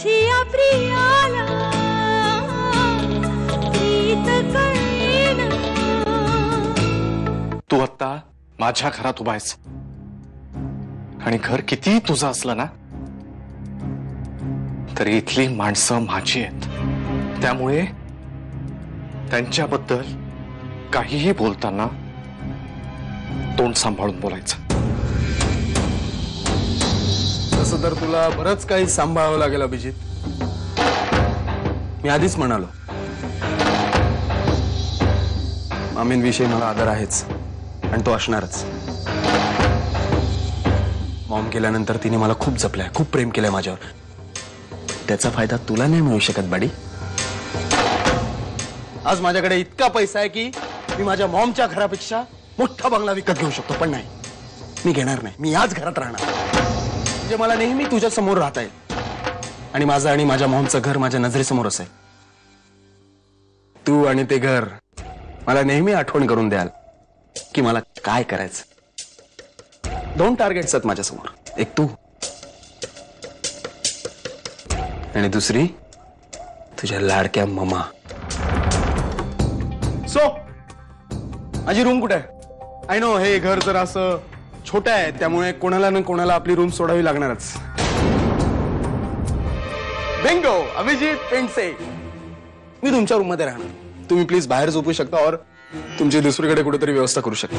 तुझी प्रियाला प्रीत कळेना। तू आता माझ्या घरात उभा आहेस आणि घर किती तुझं असलं ना तरी इथली माणसं माझी आहेत, त्यामुळे त्यांच्याबद्दल काहीही बोलताना तोंड सांभाळून बोलायचं। तसं तर तुला बरंच काही सांभाळावं लागेल अभिजित। मी आधीच म्हणालो मामींविषयी मला आदर आहेच आणि तो असणारच। मॉम गेल्यानंतर तिने मला खूप जपलंय, खूप प्रेम केलंय माझ्यावर। त्याचा फायदा तुला नाही मिळू शकत बाडी। आज माझ्याकडे इतका पैसा आहे की मी माझ्या मॉमच्या घरापेक्षा मोठा बंगला विकत घेऊ शकतो, पण नाही, मी घेणार नाही। मी याच घरात राहणार, म्हणजे मला नेहमी तुझ्या समोर राहता येईल आणि माझं आणि माझ्या मॉमचं घर माझ्या नजरेसमोर असेल। तू आणि ते घर मला नेहमी आठवण करून द्याल की मला काय करायचं। दोन टार्गेट्स आहेत माझ्यासमोर, एक तू आणि दुसरी तुझ्या लाडक्या ममा। सो माझी रूम कुठे आहे? आय नो हे घर जर असं छोटं आहे त्यामुळे कोणाला ना कोणाला आपली रूम सोडावी लागणारच। बिंगो, अभिजित पेंडसे, मी तुमच्या रूम मध्ये राहणार। तुम्ही प्लीज बाहेर झोपू शकता और तुमची दुसरीकडे कुठेतरी व्यवस्था करू शकता।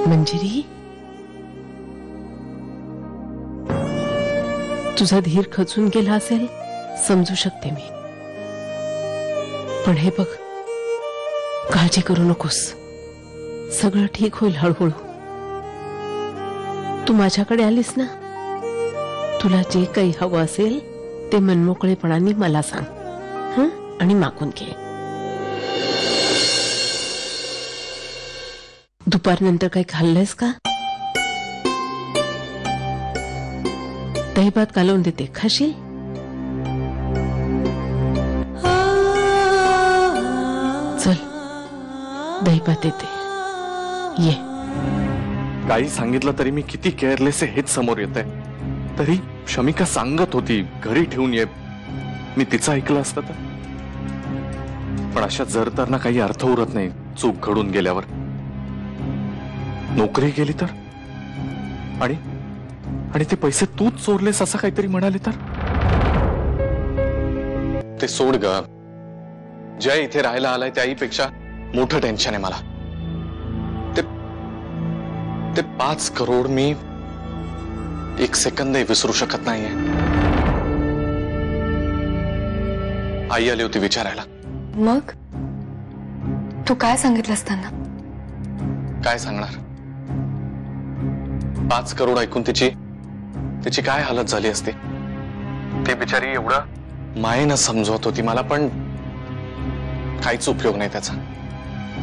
मंजिरी, तुझा धीर खचून गेला असेल, समजू शकते मी, पण हे बघ, काळजी करू नकोस, सगळं ठीक होईल हळूहळू। तू माझ्याकडे आलीस ना, तुला जे काही हवं असेल ते मनमोकळेपणाने मला सांग, हं? आणि मागून घे। दुपारनंतर काही खाल्लंयस का? दही भात घालून देते, खाशील? चल, दही भात देते, ये। काही सांगितलं तरी मी किती केअरलेस आहे हेच समोर येत आहे। तरी शमिका सांगत होती घरी ठेवून ये, मी तिचं ऐकलं असतं तर। पण अशा जर तर ना काही अर्थ उरत नाही चूक घडून गेल्यावर। नोकरी गेली तर आणि ते पैसे तूच चोरलेस असं काहीतरी म्हणाले तर? ते सोड ग, जय इथे राहायला आलाय त्याहीपेक्षा मोठं टेन्शन आहे मला। ते 5 करोड मी एक सेकंदही विसरू शकत नाहीये। आई आली होती विचारायला। मग तू काय सांगितलंस त्यांना? काय सांगणार? 5 करोड ऐकून तिची काय हालत झाली असते। ते बिचारी एवढं मायेनं समजवत होती मला, पण काहीच उपयोग नाही त्याचा।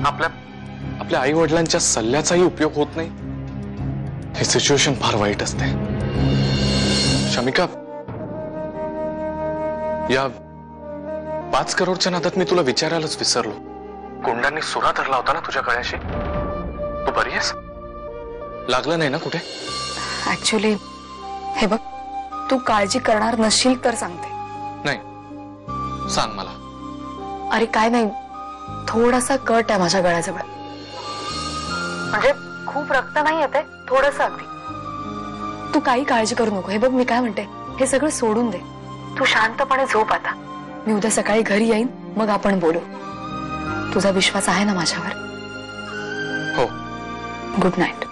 आपल्या आई वडिलांच्या सल्ल्याचाही उपयोग होत नाही। हे सिच्युएशन फार वाईट असते शमिका। या 5 करोडच्या नादात मी तुला विचारायलाच विसरलो, कोंडांनी सुरा धरला होता ना तुझ्या गळ्याशी। तू बरी आहेस? लागलं नाही ना कुठे? ऍक्च्युली हे बघ, तू काळजी करणार नसशील तर सांगते। नाही, सांग मला। अरे काय नाही, थोडासा कट आहे माझ्या गळ्याजवळ, म्हणजे खूप रक्त नाही येते, थोडस अगदी। तू काही काळजी करू नको। हे बघ मी काय म्हणते, हे सगळं सोडून दे, तू शांतपणे झोप आता। मी उद्या सकाळी घरी येईन, मग आपण बोलू। तुझा विश्वास आहे ना माझ्यावर? हो। Good night.